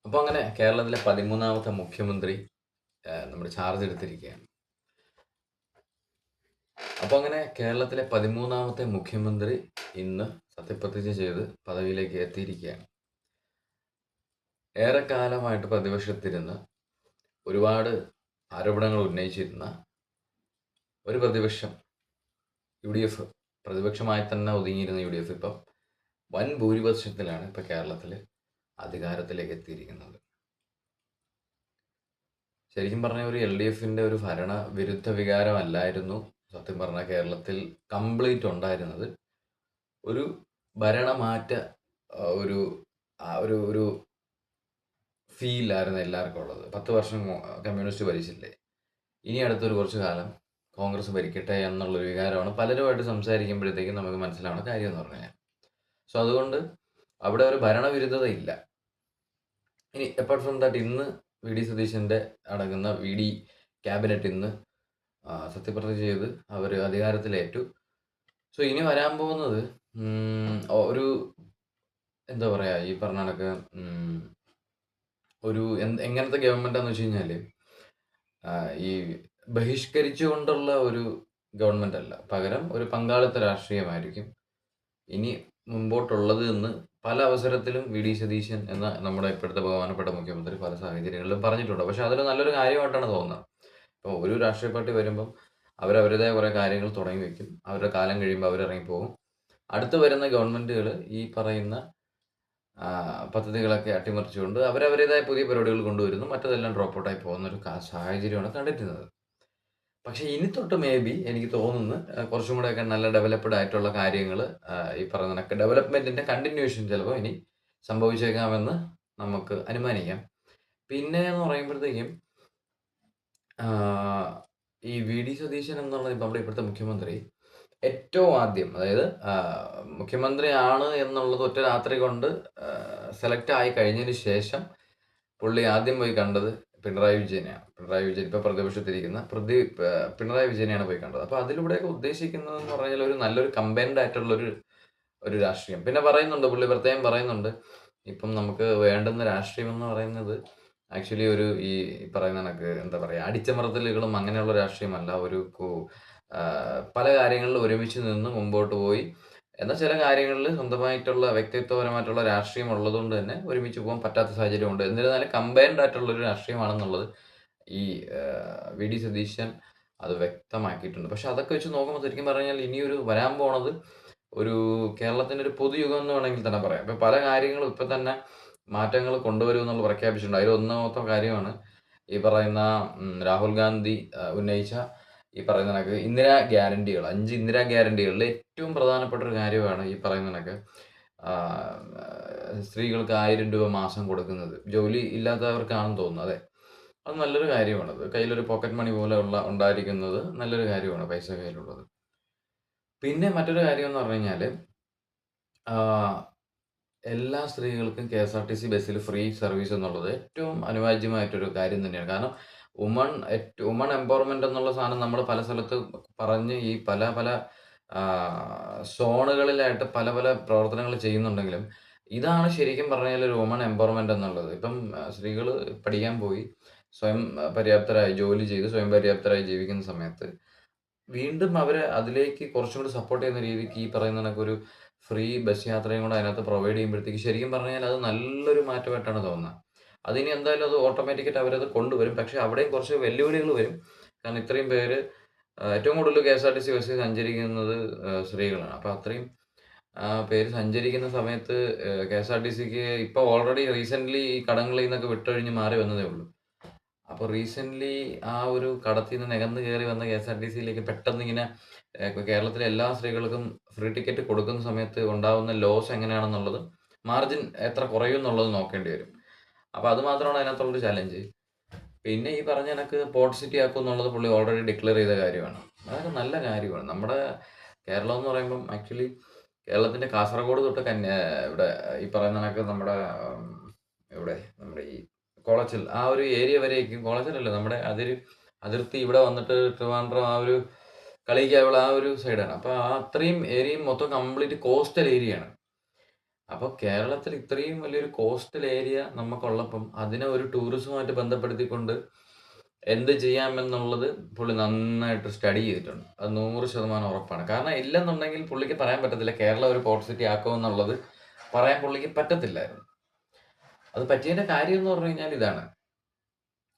അപ്പോൾ അങ്ങനെ കേരളത്തിലെ 13ാമത്തെ മുഖ്യമന്ത്രി നമ്മുടെ ചാർജ് എടുത്തിരിക്കുകയാണ്. അപ്പോൾ അങ്ങനെ കേരളത്തിലെ 13ാമത്തെ മുഖ്യമന്ത്രി ഇന്ന് സത്യപ്രതിജ്ഞ ചെയ്ത് പദവിയിലേക്ക് എത്തിയിരിക്കുകയാണ്. ഏറെക്കാലമായിട്ട് പ്രതിപക്ഷത്തിരുന്ന് ഒരുപാട് ആരോപണങ്ങൾ ഉന്നയിച്ചിരുന്ന ഒരു പ്രതിപക്ഷം UDF പ്രതിപക്ഷമായി തന്നെ ഒതുങ്ങിയിരുന്ന UDF ഇപ്പം വൻ ഭൂരിപക്ഷത്തിലാണ് ഇപ്പോൾ കേരളത്തിൽ അധികാരത്തിലേക്ക് എത്തിയിരിക്കുന്നത്. ശരിക്കും പറഞ്ഞാൽ ഒരു LDFന്റെ ഒരു ഭരണ വിരുദ്ധ വികാരമല്ലായിരുന്നു സത്യം പറഞ്ഞാൽ കേരളത്തിൽ കംപ്ലീറ്റ് ഉണ്ടായിരുന്നത്. ഒരു ഭരണമാറ്റ ഒരു ഒരു ഒരു ഫീലായിരുന്നു എല്ലാവർക്കും ഉള്ളത്. 10 വർഷം കമ്മ്യൂണിസ്റ്റ് ഭരിച്ചില്ലേ, ഇനി അടുത്തൊരു കുറച്ച് കാലം കോൺഗ്രസ് ഭരിക്കട്ടെ എന്നുള്ളൊരു വികാരമാണ് പലരുമായിട്ട് സംസാരിക്കുമ്പോഴത്തേക്കും നമുക്ക് മനസ്സിലാവുന്ന കാര്യം എന്ന് പറഞ്ഞാൽ. സോ അതുകൊണ്ട് അവിടെ ഒരു ഭരണവിരുദ്ധത ഇല്ല. ഇനി അപ്പാർട്ട് ഫ്രം ദാറ്റ് ഇന്ന് VD സതീശൻ്റെ അടങ്ങുന്ന VD ക്യാബിനറ്റ് ഇന്ന് സത്യപ്രതിജ്ഞ ചെയ്ത് അവർ അധികാരത്തിലേറ്റു. സോ ഇനി വരാൻ പോകുന്നത് ഒരു എന്താ പറയുക, ഈ പറഞ്ഞ കണക്ക് ഒരു എങ്ങനത്തെ ഗവൺമെൻറ്റാന്ന് വെച്ച് കഴിഞ്ഞാൽ ഈ ബഹിഷ്കരിച്ചുകൊണ്ടുള്ള ഒരു ഗവൺമെൻറ് അല്ല, പകരം ഒരു പങ്കാളിത്ത രാഷ്ട്രീയമായിരിക്കും ഇനി മുമ്പോട്ടുള്ളത് എന്ന് പല അവസരത്തിലും VD സതീശൻ എന്ന നമ്മുടെ ഇപ്പോഴത്തെ ബഹുമാനപ്പെട്ട മുഖ്യമന്ത്രി പല സാഹചര്യങ്ങളിലും പറഞ്ഞിട്ടുണ്ട്. പക്ഷെ അതൊരു നല്ലൊരു കാര്യമായിട്ടാണ് തോന്നുന്നത്. ഇപ്പോൾ ഒരു രാഷ്ട്രീയ പാർട്ടി വരുമ്പം അവരവരുടേതായ കുറേ കാര്യങ്ങൾ തുടങ്ങി വയ്ക്കും, അവരുടെ കാലം കഴിയുമ്പോൾ അവരിറങ്ങിപ്പോകും. അടുത്ത് വരുന്ന ഗവൺമെൻറ്റുകൾ ഈ പറയുന്ന പദ്ധതികളൊക്കെ അട്ടിമറിച്ചുകൊണ്ട് അവരവരുടേതായ പുതിയ പരിപാടികൾ കൊണ്ടുവരുന്നു, മറ്റതെല്ലാം ഡ്രോപ്പ് ഔട്ടായി പോകുന്ന ഒരു സാഹചര്യമാണ് കണ്ടിട്ടുള്ളത്. പക്ഷേ ഇനി തൊട്ട് മേ ബി എനിക്ക് തോന്നുന്നു കുറച്ചും കൂടെയൊക്കെ നല്ല ഡെവലപ്ഡ് ആയിട്ടുള്ള കാര്യങ്ങൾ ഈ പറയുന്ന കണക്ക് ഡെവലപ്മെൻറ്റിൻ്റെ കണ്ടിന്യൂഷൻ ചിലപ്പോൾ ഇനി സംഭവിച്ചേക്കാമെന്ന് നമുക്ക് അനുമാനിക്കാം. പിന്നെ എന്ന് പറയുമ്പോഴത്തേക്കും ഈ VD സതീശൻ എന്നുള്ള നമ്മുടെ ഇപ്പോഴത്തെ മുഖ്യമന്ത്രി ഏറ്റവും ആദ്യം, അതായത് മുഖ്യമന്ത്രിയാണ് എന്നുള്ളത് ഒറ്റ രാത്രി കൊണ്ട് സെലക്ട് ആയി കഴിഞ്ഞതിന് ശേഷം പുള്ളി ആദ്യം പോയി കണ്ടത് പിണറായി വിജയനെയാണ്. പിണറായി വിജയൻ ഇപ്പോൾ പ്രതിപക്ഷത്തിരിക്കുന്ന പിണറായി വിജയനെയാണ് പോയി കണ്ടത്. അപ്പോൾ അതിലൂടെയൊക്കെ ഉദ്ദേശിക്കുന്നതെന്ന് പറഞ്ഞാൽ ഒരു നല്ലൊരു കമ്പൈൻഡ് ആയിട്ടുള്ളൊരു ഒരു രാഷ്ട്രീയം. പിന്നെ പറയുന്നുണ്ട്, പുള്ളി പ്രത്യേകം പറയുന്നുണ്ട്, ഇപ്പം നമുക്ക് വേണ്ടുന്ന രാഷ്ട്രീയം എന്ന് പറയുന്നത് ആക്ച്വലി ഒരു ഈ പറയുന്ന കണക്ക് എന്താ പറയുക, അടിച്ചമർത്തലുകളും അങ്ങനെയുള്ള രാഷ്ട്രീയമല്ല, ഒരു പല കാര്യങ്ങളിലും ഒരുമിച്ച് നിന്ന് മുമ്പോട്ട് പോയി, എന്നാൽ ചില കാര്യങ്ങളിൽ സ്വന്തമായിട്ടുള്ള വ്യക്തിത്വപരമായിട്ടുള്ള രാഷ്ട്രീയം ഉള്ളതുകൊണ്ട് തന്നെ ഒരുമിച്ച് പോകാൻ പറ്റാത്ത സാഹചര്യമുണ്ട്. എന്നിരുന്നാലും കമ്പൈൻഡ് ആയിട്ടുള്ളൊരു രാഷ്ട്രീയമാണെന്നുള്ളത് ഈ VD സതീശൻ അത് വ്യക്തമാക്കിയിട്ടുണ്ട്. പക്ഷെ അതൊക്കെ വെച്ച് നോക്കുമ്പോൾ ശരിക്കും പറഞ്ഞാൽ ഇനിയൊരു വരാൻ പോണത് ഒരു കേരളത്തിൻ്റെ ഒരു പൊതുയുഗം എന്ന് വേണമെങ്കിൽ തന്നെ പറയാം. ഇപ്പം പല കാര്യങ്ങളും ഇപ്പം തന്നെ മാറ്റങ്ങൾ കൊണ്ടുവരുമെന്നുള്ള പ്രഖ്യാപിച്ചിട്ടുണ്ട്. അതിൽ ഒന്നാമത്തെ കാര്യമാണ് ഈ പറയുന്ന രാഹുൽ ഗാന്ധി ഉന്നയിച്ച ഈ പറയുന്ന കണക്ക് ഇന്ദിരാ ഗ്യാരണ്ടികൾ, 5 ഇന്ദിരാ ഗ്യാരണ്ടികളിൽ ഏറ്റവും പ്രധാനപ്പെട്ട ഒരു കാര്യമാണ് ഈ പറയുന്ന കണക്ക് സ്ത്രീകൾക്ക് 1000 രൂപ മാസം കൊടുക്കുന്നത്. ജോലി ഇല്ലാത്തവർക്കാണെന്ന് തോന്നുന്നു. അതെ, അത് നല്ലൊരു കാര്യമാണത്. കയ്യിലൊരു പോക്കറ്റ് മണി പോലെ ഉണ്ടായിരിക്കുന്നത് നല്ലൊരു കാര്യമാണ്, പൈസ കയ്യിലുള്ളത്. പിന്നെ മറ്റൊരു കാര്യം എന്ന് പറഞ്ഞു കഴിഞ്ഞാൽ എല്ലാ സ്ത്രീകൾക്കും KSRTC ബസ്സിൽ ഫ്രീ സർവീസ് എന്നുള്ളത് ഏറ്റവും അനിവാര്യമായിട്ടൊരു കാര്യം തന്നെയാണ്. കാരണം വുമൺ എംപവർമെന്റ് എന്നുള്ള സാധനം നമ്മൾ പല സ്ഥലത്ത് പറഞ്ഞ് ഈ പല പല സോണുകളിലായിട്ട് പല പല പ്രവർത്തനങ്ങൾ ചെയ്യുന്നുണ്ടെങ്കിലും ഇതാണ് ശരിക്കും പറഞ്ഞാൽ ഒരു വുമൺ എംപവർമെന്റ് എന്നുള്ളത്. ഇപ്പം സ്ത്രീകൾ പഠിക്കാൻ പോയി സ്വയം പര്യാപ്തരായി ജോലി ചെയ്ത് സ്വയം പര്യാപ്തരായി ജീവിക്കുന്ന സമയത്ത് വീണ്ടും അവരെ അതിലേക്ക് കുറച്ചും കൂടി സപ്പോർട്ട് ചെയ്യുന്ന രീതിക്ക് ഈ പറയുന്ന കണക്കൊരു ഫ്രീ ബസ് യാത്രയും കൂടെ അതിനകത്ത് പ്രൊവൈഡ് ചെയ്യുമ്പോഴത്തേക്ക് ശരിക്കും പറഞ്ഞാൽ അത് നല്ലൊരു മാറ്റമായിട്ടാണ് തോന്നുന്നത്. അതിനി എന്തായാലും അത് ഓട്ടോമാറ്റിക്കായിട്ട് അവരത് കൊണ്ടുവരും. പക്ഷേ അവിടെയും കുറച്ച് വെല്ലുവിളികൾ വരും. കാരണം ഇത്രയും പേര് ഏറ്റവും കൂടുതൽ KSRTC ബസ്സിൽ സഞ്ചരിക്കുന്നത് സ്ത്രീകളാണ്. അപ്പോൾ അത്രയും പേര് സഞ്ചരിക്കുന്ന സമയത്ത് KSRTCക്ക് ഇപ്പോൾ ഓൾറെഡി റീസെൻ്റ്ലി ഈ കടങ്ങളിൽ നിന്നൊക്കെ വിട്ടൊഴിഞ്ഞ് മാറി വന്നതേ ഉള്ളൂ. അപ്പോൾ റീസെൻ്റ്ലി ആ ഒരു കടത്തിൽ നിന്ന് നികന്ന് കയറി വന്ന KSRTCയിലേക്ക് പെട്ടെന്ന് ഇങ്ങനെ കേരളത്തിലെ എല്ലാ സ്ത്രീകൾക്കും ഫ്രീ ടിക്കറ്റ് കൊടുക്കുന്ന സമയത്ത് ഉണ്ടാകുന്ന ലോസ് എങ്ങനെയാണെന്നുള്ളത്, മാർജിൻ എത്ര കുറയും എന്നുള്ളത് നോക്കേണ്ടി വരും. അപ്പോൾ അത് മാത്രമാണ് അതിനകത്തുള്ളൊരു ചലഞ്ച്. പിന്നെ ഈ പറഞ്ഞ കണക്ക് പോർട്ട് സിറ്റി ആക്കും എന്നുള്ളത് പുള്ളി ഓൾറെഡി ഡിക്ലെയർ ചെയ്ത കാര്യമാണ്. അതൊക്കെ നല്ല കാര്യമാണ്. നമ്മുടെ കേരളം എന്ന് പറയുമ്പം ആക്ച്വലി കേരളത്തിൻ്റെ കാസർഗോഡ് തൊട്ട് ഇവിടെ ഈ പറയുന്ന കണക്ക് നമ്മുടെ ഇവിടെ നമ്മുടെ ഈ കോളച്ചിൽ ആ ഒരു ഏരിയ വരേക്കും, കോളച്ചിലല്ല നമ്മുടെ അതിർത്തി ഇവിടെ വന്നിട്ട് ട്രിവാൻഡ്രം ആ ഒരു കളിക്കാവുള്ള ആ ഒരു സൈഡാണ്. അപ്പോൾ ആ അത്രയും ഏരിയയും മൊത്തം കംപ്ലീറ്റ് കോസ്റ്റൽ ഏരിയയാണ്. അപ്പൊ കേരളത്തിൽ ഇത്രയും വലിയൊരു കോസ്റ്റൽ ഏരിയ നമുക്കുള്ളപ്പം അതിനെ ഒരു ടൂറിസവുമായിട്ട് ബന്ധപ്പെടുത്തിക്കൊണ്ട് എന്ത് ചെയ്യാമെന്നുള്ളത് പുള്ളി നന്നായിട്ട് സ്റ്റഡി ചെയ്തിട്ടുണ്ട്. അത് 100% ഉറപ്പാണ്. കാരണം ഇല്ലെന്നുണ്ടെങ്കിൽ പുള്ളിക്ക് പറയാൻ പറ്റത്തില്ല കേരളം ഒരു പോർട്ട് സിറ്റി ആക്കുമെന്നുള്ളത് പറയാൻ പുള്ളിക്ക് പറ്റത്തില്ലായിരുന്നു. അത് പറ്റിയതിന്റെ കാര്യം എന്ന് പറഞ്ഞു കഴിഞ്ഞാൽ ഇതാണ്.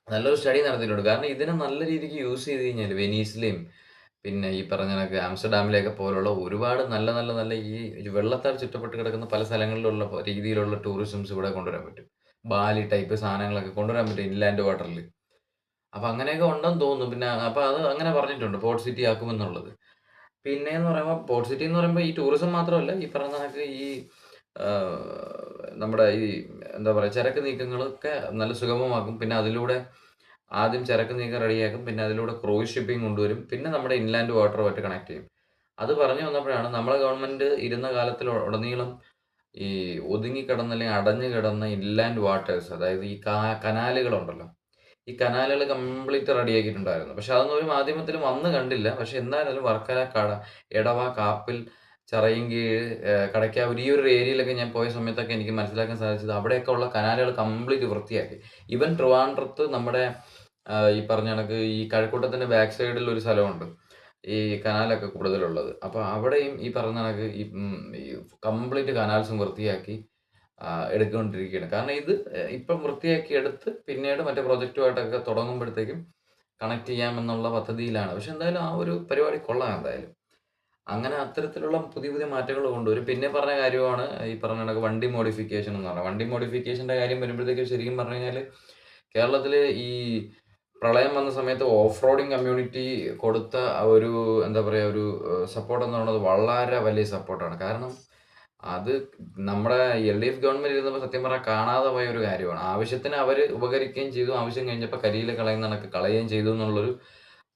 നല്ലൊരു സ്റ്റഡി നടത്തിയിട്ടുണ്ട്. കാരണം ഇതിനെ നല്ല രീതിക്ക് യൂസ് ചെയ്ത് കഴിഞ്ഞാല് വെനീസിലെയും പിന്നെ ഈ പറഞ്ഞ കണക്ക് ആംസ്റ്റർഡാമിലെയൊക്കെ പോലുള്ള ഒരുപാട് നല്ല നല്ല നല്ല ഈ വെള്ളത്താൽ ചുറ്റപ്പെട്ട് കിടക്കുന്ന പല സ്ഥലങ്ങളിലുള്ള രീതിയിലുള്ള ടൂറിസംസ് ഇവിടെ കൊണ്ടുവരാൻ പറ്റും. ബാലി ടൈപ്പ് സാധനങ്ങളൊക്കെ കൊണ്ടുവരാൻ പറ്റും ഇൻലാൻഡ് വാട്ടറില്. അപ്പൊ അങ്ങനെയൊക്കെ ഉണ്ടെന്ന് തോന്നുന്നു. പിന്നെ അപ്പൊ അത് അങ്ങനെ പറഞ്ഞിട്ടുണ്ട് പോർട്ട് സിറ്റി ആക്കുമെന്നുള്ളത്. പിന്നെന്ന് പറയുമ്പോ പോർട്ട് സിറ്റി എന്ന് പറയുമ്പോ ഈ ടൂറിസം മാത്രമല്ല ഈ പറഞ്ഞ കണക്ക് ഈ നമ്മുടെ ഈ എന്താ പറയാ ചരക്ക് നീക്കങ്ങളൊക്കെ നല്ല സുഗമമാക്കും. പിന്നെ അതിലൂടെ ആദ്യം ചരക്ക് നീക്കം റെഡിയാക്കും. പിന്നെ അതിലൂടെ ക്രൂയിസ് ഷിപ്പിംഗ് കൊണ്ടുവരും. പിന്നെ നമ്മുടെ ഇൻലാൻഡ് വാട്ടറുമായിട്ട് കണക്ട് ചെയ്യും. അത് പറഞ്ഞു വന്നപ്പോഴാണ് നമ്മളെ ഗവൺമെന്റ് ഇരുന്ന കാലത്തിൽ ഉടനീളം ഈ ഒതുങ്ങിക്കിടന്ന അല്ലെങ്കിൽ അടഞ്ഞു കിടന്ന ഇൻലാൻഡ് വാട്ടേഴ്സ് അതായത് ഈ കനാലുകളുണ്ടല്ലോ. ഈ കനാലുകൾ കംപ്ലീറ്റ് റെഡിയാക്കിയിട്ടുണ്ടായിരുന്നു. പക്ഷെ അതൊന്നും ഒരു മാധ്യമത്തിലും വന്ന് കണ്ടില്ല. പക്ഷെ എന്തായാലും വർക്കല, എടവ, കാപ്പിൽ, ചിറയൻകീഴ്, കടയ്ക്കാവൂർ ഈ ഒരു ഏരിയയിലൊക്കെ ഞാൻ പോയ സമയത്തൊക്കെ എനിക്ക് മനസ്സിലാക്കാൻ സാധിച്ചത് അവിടെയൊക്കെ ഉള്ള കനാലുകൾ കംപ്ലീറ്റ് വൃത്തിയാക്കി. ഈവൻ ട്രിവാൻഡ്രത്ത് നമ്മുടെ ഈ പറഞ്ഞ കണക്ക് ഈ കഴക്കൂട്ടത്തിന്റെ ബാക്ക് സൈഡിൽ ഒരു സ്ഥലമുണ്ട്. ഈ കനാലൊക്കെ കൂടുതലുള്ളത്. അപ്പൊ അവിടെയും ഈ പറഞ്ഞ കണക്ക് ഈ കംപ്ലീറ്റ് കനാൽസും വൃത്തിയാക്കി എടുത്തുകൊണ്ടിരിക്കുകയാണ്. കാരണം ഇത് ഇപ്പം വൃത്തിയാക്കി എടുത്ത് പിന്നീട് മറ്റേ പ്രൊജക്റ്റുമായിട്ടൊക്കെ തുടങ്ങുമ്പോഴത്തേക്കും കണക്ട് ചെയ്യാമെന്നുള്ള പദ്ധതിയിലാണ്. പക്ഷെ എന്തായാലും ആ ഒരു പരിപാടി കൊള്ളാം എന്തായാലും. അങ്ങനെ അത്തരത്തിലുള്ള പുതിയ പുതിയ മാറ്റങ്ങൾ കൊണ്ടുവരും. പിന്നെ പറഞ്ഞ കാര്യമാണ് ഈ പറഞ്ഞ കണക്ക് വണ്ടി മോഡിഫിക്കേഷൻ എന്ന് പറഞ്ഞത്. വണ്ടി മോഡിഫിക്കേഷന്റെ കാര്യം വരുമ്പോഴത്തേക്കും ശരിക്കും പറഞ്ഞു കഴിഞ്ഞാല് കേരളത്തില് ഈ പ്രളയം വന്ന സമയത്ത് ഓഫ് റോഡിങ് കമ്മ്യൂണിറ്റി കൊടുത്ത ഒരു എന്താ പറയാ ഒരു സപ്പോർട്ട് എന്ന് പറയുന്നത് വളരെ വലിയ സപ്പോർട്ടാണ്. കാരണം അത് നമ്മുടെ എൽഡിഎഫ് ഗവൺമെന്റ് ഇരുന്നപ്പോൾ സത്യം പറഞ്ഞാൽ കാണാതെ പോയ ഒരു കാര്യമാണ്. ആവശ്യത്തിന് അവര് ഉപകരിക്കുകയും ചെയ്തു. ആവശ്യം കഴിഞ്ഞപ്പോൾ കരിയില കളയുന്ന കണക്ക് കളയുകയും ചെയ്തു എന്നുള്ളൊരു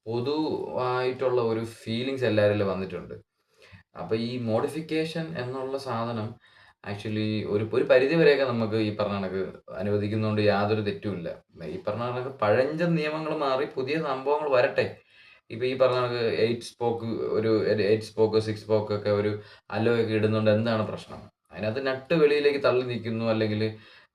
പൊതുവായിട്ടുള്ള ഒരു ഫീലിങ്സ് എല്ലാവരിലും വന്നിട്ടുണ്ട്. അപ്പൊ ഈ മോഡിഫിക്കേഷൻ എന്നുള്ള സാധനം ആക്ച്വലി ഒരു ഒരു പരിധി വരെയൊക്കെ നമുക്ക് ഈ പറഞ്ഞ കണക്ക് അനുവദിക്കുന്നതുകൊണ്ട് യാതൊരു തെറ്റുമില്ല. ഈ പറഞ്ഞ കണക്ക് പഴഞ്ചൻ നിയമങ്ങൾ മാറി പുതിയ സംഭവങ്ങൾ വരട്ടെ. ഇപ്പൊ ഈ പറഞ്ഞ കണക്ക് 8 സ്പോക്ക് ഒരു 8 സ്പോക്ക്, 6 സ്പോക്ക് ഒക്കെ ഒരു അലോയ് ഒക്കെ ഇടുന്നോണ്ട് എന്താണ് പ്രശ്നം? അതിനകത്ത് നട്ട് വെളിയിലേക്ക് തള്ളി നിൽക്കുന്നു അല്ലെങ്കിൽ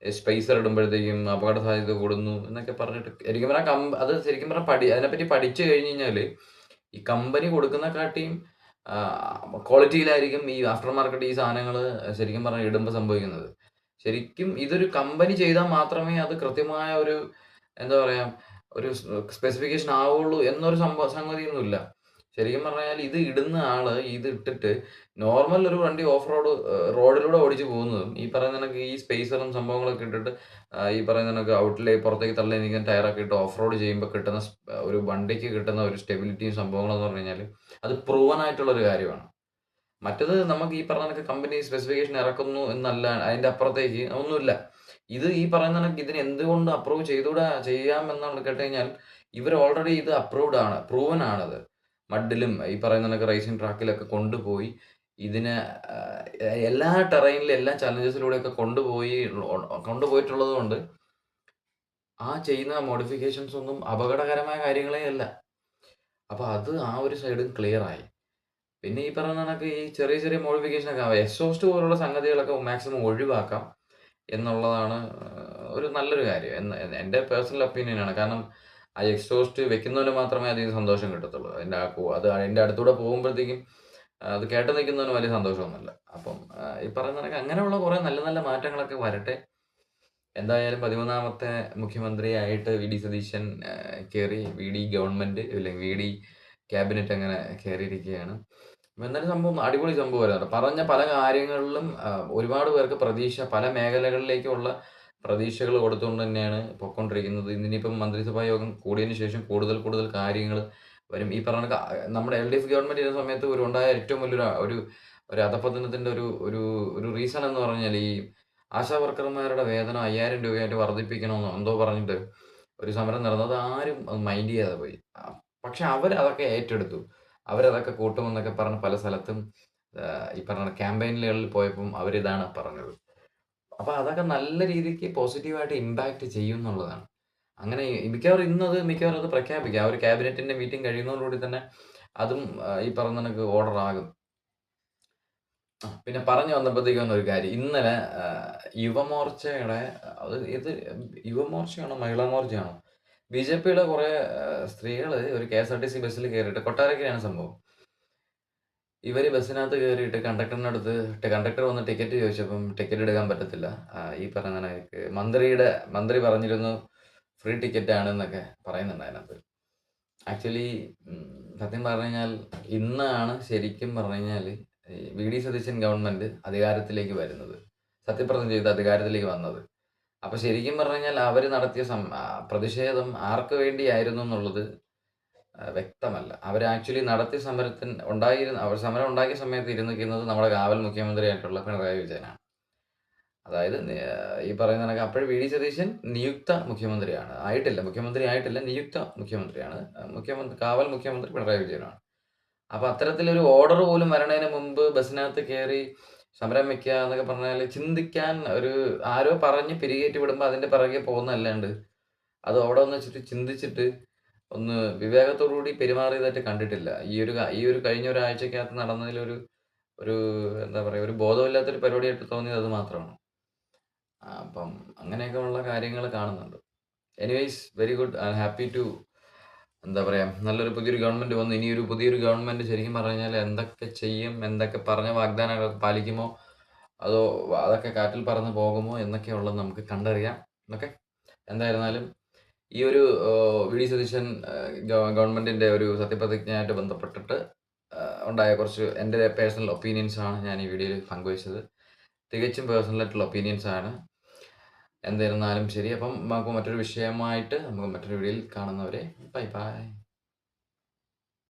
സ്പേസർ ഇടുമ്പോഴത്തേക്കും അപകട സാധ്യത കൂടുന്നു എന്നൊക്കെ പറഞ്ഞിട്ട് ശരിക്കും പറഞ്ഞാൽ അത് ശരിക്കും പറഞ്ഞാൽ അതിനെപ്പറ്റി പഠിച്ചു കഴിഞ്ഞ് കഴിഞ്ഞാല് ഈ കമ്പനി കൊടുക്കുന്നേക്കാട്ടിയും ക്വാളിറ്റിയിലായിരിക്കും ഈ ആഫ്റ്റർ മാർക്കറ്റ് ഈ സാധനങ്ങൾ ശരിക്കും പറഞ്ഞാൽ ഇടുമ്പോൾ സംഭവിക്കുന്നത്. ശരിക്കും ഇതൊരു കമ്പനി ചെയ്താൽ മാത്രമേ അത് കൃത്യമായ ഒരു എന്താ പറയാ ഒരു സ്പെസിഫിക്കേഷൻ ആവുള്ളൂ എന്നൊരു സംഗതിയൊന്നുമില്ല. ശരിക്കും പറഞ്ഞാൽ ഇത് ഇടുന്ന ആള് ഇത് ഇട്ടിട്ട് നോർമൽ ഒരു വണ്ടി ഓഫ് റോഡിലൂടെ ഓടിച്ചു പോകുന്നതും ഈ പറയുന്ന കണക്ക് ഈ സ്പേസറും സംഭവങ്ങളൊക്കെ ഇട്ടിട്ട് ഈ പറയുന്ന കണക്ക് പുറത്തേക്ക് തള്ളി നിൽക്കുന്ന ടയറൊക്കെ ഇട്ട് ഓഫ് റോഡ് ചെയ്യുമ്പോൾ കിട്ടുന്ന ഒരു വണ്ടിക്ക് കിട്ടുന്ന ഒരു സ്റ്റെബിലിറ്റിയും സംഭവങ്ങളെന്ന് പറഞ്ഞു കഴിഞ്ഞാൽ അത് പ്രൂവൻ ആയിട്ടുള്ള ഒരു കാര്യമാണ്. മറ്റത് നമുക്ക് ഈ പറഞ്ഞ കണക്ക് കമ്പനി സ്പെസിഫിക്കേഷൻ ഇറക്കുന്നു എന്നല്ല അതിന്റെ അപ്പുറത്തേക്ക് ഒന്നുമില്ല. ഇത് ഈ പറയുന്ന കണക്ക് ഇതിന് എന്തുകൊണ്ട് അപ്രൂവ് ചെയ്യാമെന്നുള്ള കേട്ടുകഴിഞ്ഞാൽ ഇവർ ഓൾറെഡി ഇത് അപ്രൂവ്ഡ് ആണ്, പ്രൂവൻ ആണത്. മഡിലും ഈ പറയുന്ന കണക്ക് റേസിംഗ് ട്രാക്കിലൊക്കെ കൊണ്ടുപോയി ഇതിനെ എല്ലാ ടെറൈനിലും എല്ലാ ചലഞ്ചസിലൂടെയൊക്കെ കൊണ്ടുപോയിട്ടുള്ളത് കൊണ്ട് ആ ചെയ്യുന്ന മോഡിഫിക്കേഷൻസ് ഒന്നും അപകടകരമായ കാര്യങ്ങളേ അല്ല. അപ്പൊ അത് ആ ഒരു സൈഡും ക്ലിയർ ആയി. പിന്നെ ഈ പറയുന്ന കണക്ക് ഈ ചെറിയ ചെറിയ മോഡിഫിക്കേഷനൊക്കെ എക്സോസ്റ്റ് പോലുള്ള സംഗതികളൊക്കെ മാക്സിമം ഒഴിവാക്കാം എന്നുള്ളതാണ് ഒരു നല്ലൊരു കാര്യം. എന്റെ പേഴ്സണൽ ഒപ്പീനിയൻ ആണ്. കാരണം ആ എക്സോസ്റ്റ് വെക്കുന്നവന് മാത്രമേ അതിന് സന്തോഷം കിട്ടത്തുള്ളൂ. അത് അതിന്റെ അടുത്തൂടെ പോകുമ്പോഴത്തേക്കും അത് കേട്ട് നിൽക്കുന്നവന് വലിയ സന്തോഷമൊന്നുമില്ല. അപ്പം ഈ പറയുന്ന കണക്ക് അങ്ങനെയുള്ള കുറെ നല്ല നല്ല മാറ്റങ്ങളൊക്കെ വരട്ടെ. എന്തായാലും 13ാമത്തെ മുഖ്യമന്ത്രിയായിട്ട് വി.ഡി. സതീശൻ കേറി. വി.ഡി. ഗവൺമെന്റ് അല്ലെങ്കിൽ വി.ഡി. ക്യാബിനറ്റ് അങ്ങനെ കേറിയിരിക്കുകയാണ്. എന്നാലും സംഭവം അടിപൊളി സംഭവമായിരുന്നു. പറഞ്ഞ പല കാര്യങ്ങളിലും ഒരുപാട് പേർക്ക് പല മേഖലകളിലേക്കുള്ള പ്രതീക്ഷകൾ കൊടുത്തുകൊണ്ട് തന്നെയാണ് പൊയ്ക്കൊണ്ടിരിക്കുന്നത്. ഇന്നിനിപ്പം മന്ത്രിസഭാ യോഗം കൂടിയതിന് ശേഷം കൂടുതൽ കൂടുതൽ കാര്യങ്ങൾ വരും. ഈ പറഞ്ഞ നമ്മുടെ എൽഡിഎഫ് ഗവൺമെന്റ് ഇരുന്ന സമയത്ത് ഉണ്ടായ ഏറ്റവും വലിയൊരു ഒരു അധപ്പതനത്തിന്റെ ഒരു ഒരു ഒരു റീസൺ എന്ന് പറഞ്ഞാൽ ഈ ആശാ വർക്കർമാരുടെ വേതനം 5000 രൂപയായിട്ട് വർദ്ധിപ്പിക്കണമെന്നോ എന്തോ പറഞ്ഞിട്ട് ഒരു സമരം നടന്നു. അത് ആരും മൈൻഡ് ചെയ്യാതെ പോയി. പക്ഷെ അവരതൊക്കെ ഏറ്റെടുത്തു. അവരതൊക്കെ കൂട്ടുമെന്നൊക്കെ പറഞ്ഞ് പല സ്ഥലത്തും ഈ പറഞ്ഞ ക്യാമ്പയിനുകളിൽ പോയപ്പം അവരിതാണ് പറഞ്ഞത്. അപ്പൊ അതൊക്കെ നല്ല രീതിക്ക് പോസിറ്റീവായിട്ട് ഇമ്പാക്ട് ചെയ്യും എന്നുള്ളതാണ്. അങ്ങനെ മിക്കവാറും അത് പ്രഖ്യാപിക്കും. ആ ഒരു ക്യാബിനറ്റിന്റെ മീറ്റിംഗ് കഴിയുന്നതോടുകൂടി തന്നെ അതും ഈ പറഞ്ഞ കണക്ക് ഓർഡർ ആകും. പിന്നെ പറഞ്ഞു വന്നപ്പോഴത്തേക്കും ഒരു കാര്യം. ഇന്നലെ യുവമോർച്ചയുടെ ഇത് യുവമോർച്ചയാണോ മഹിളാ മോർച്ചയാണോ? ബിജെപിയുടെ കുറെ സ്ത്രീകള് ഒരു കെഎസ്ആർടിസി ബസ്സിൽ കേറിയിട്ട് കൊട്ടാരക്കരയാണ് സംഭവം. ഇവര് ബസ്സിനകത്ത് കേറിയിട്ട് കണ്ടക്ടർ വന്ന് ടിക്കറ്റ് ചോദിച്ചപ്പം ടിക്കറ്റ് എടുക്കാൻ പറ്റത്തില്ല. ഈ പറയുന്ന കണക്ക് മന്ത്രി പറഞ്ഞിരുന്നു ഫ്രീ ടിക്കറ്റ് ആണെന്നൊക്കെ പറയുന്നുണ്ട് അതിനകത്ത്. ആക്ച്വലി സത്യം പറഞ്ഞു കഴിഞ്ഞാൽ ഇന്നാണ് ശരിക്കും പറഞ്ഞു കഴിഞ്ഞാൽ ഈ വി.ഡി. സതീശൻ ഗവൺമെന്റ് അധികാരത്തിലേക്ക് വരുന്നത്. സത്യപ്രതിജ്ഞ ചെയ്ത് അധികാരത്തിലേക്ക് വന്നത്. അപ്പൊ ശരിക്കും പറഞ്ഞു കഴിഞ്ഞാൽ അവര് നടത്തിയ പ്രതിഷേധം ആർക്ക് വേണ്ടിയായിരുന്നു എന്നുള്ളത് വ്യക്തമല്ല. അവര് ആക്ച്വലി നടത്തിയ അവർ സമരം ഉണ്ടാക്കിയ സമയത്ത് ഇരുന്നിരിക്കുന്നത് നമ്മുടെ കാവൽ മുഖ്യമന്ത്രിയായിട്ടുള്ള പിണറായി വിജയനാണ്. അതായത് ഈ പറയുന്ന കണക്ക് അപ്പോഴും വി.ഡി. സതീശൻ നിയുക്ത മുഖ്യമന്ത്രിയാണ്. മുഖ്യമന്ത്രി ആയിട്ടില്ല, നിയുക്ത മുഖ്യമന്ത്രിയാണ്. കാവൽ മുഖ്യമന്ത്രി പിണറായി വിജയനാണ്. അപ്പൊ അത്തരത്തിലൊരു ഓർഡർ പോലും വരണേന് മുമ്പ് ബസ്സിനകത്ത് കേറി സമരം വെക്കുക എന്നൊക്കെ പറഞ്ഞാല് ചിന്തിക്കാൻ ആരോ പറഞ്ഞ് പിരികേറ്റി വിടുമ്പോ അതിന്റെ പിറകെ പോകുന്നതല്ലാണ്ട് അത് അവിടെ ഒന്ന് വെച്ചിട്ട് ചിന്തിച്ചിട്ട് ഒന്ന് വിവേകത്തോടുകൂടി പെരുമാറിയതായിട്ട് കണ്ടിട്ടില്ല. ഈ ഒരു കഴിഞ്ഞ ഒരാഴ്ചക്കകത്ത് നടന്നതിലൊരു ഒരു എന്താ പറയാ ഒരു ബോധമില്ലാത്തൊരു പരിപാടിയായിട്ട് തോന്നിയത് അത് മാത്രമാണ്. അപ്പം അങ്ങനെയൊക്കെ ഉള്ള കാര്യങ്ങൾ കാണുന്നുണ്ട്. Anyways very good. I am happy to എന്താ പറയാ നല്ലൊരു പുതിയൊരു ഗവൺമെന്റ് വന്നു. ഇനിയൊരു പുതിയൊരു ഗവൺമെന്റ് ശരിക്കും പറഞ്ഞു കഴിഞ്ഞാൽ എന്തൊക്കെ ചെയ്യും, എന്തൊക്കെ പറഞ്ഞ വാഗ്ദാനങ്ങളൊക്കെ പാലിക്കുമോ, അതോ അതൊക്കെ കാറ്റിൽ പറന്ന് പോകുമോ എന്നൊക്കെയുള്ളത് നമുക്ക് കണ്ടറിയാം. ഓക്കെ. എന്തായിരുന്നാലും ഈ ഒരു വി.ഡി. സതീശൻ ഗവൺമെന്റിന്റെ ഒരു സത്യപ്രതിജ്ഞയായിട്ട് ബന്ധപ്പെട്ടിട്ട് ഉണ്ടായ കുറച്ച് എൻ്റെ പേഴ്സണൽ ഒപ്പീനിയൻസ് ആണ് ഞാൻ ഈ വീഡിയോയിൽ പങ്കുവച്ചത്. തികച്ചും പേഴ്സണൽ ആയിട്ടുള്ള ഒപ്പീനിയൻസ് ആണ്. എന്തായിരുന്നാലും ശരി. അപ്പം നമുക്ക് മറ്റൊരു വിഷയമായിട്ട് നമുക്ക് മറ്റൊരു വീഡിയോയിൽ കാണുന്നവരെ ബൈ ബൈ.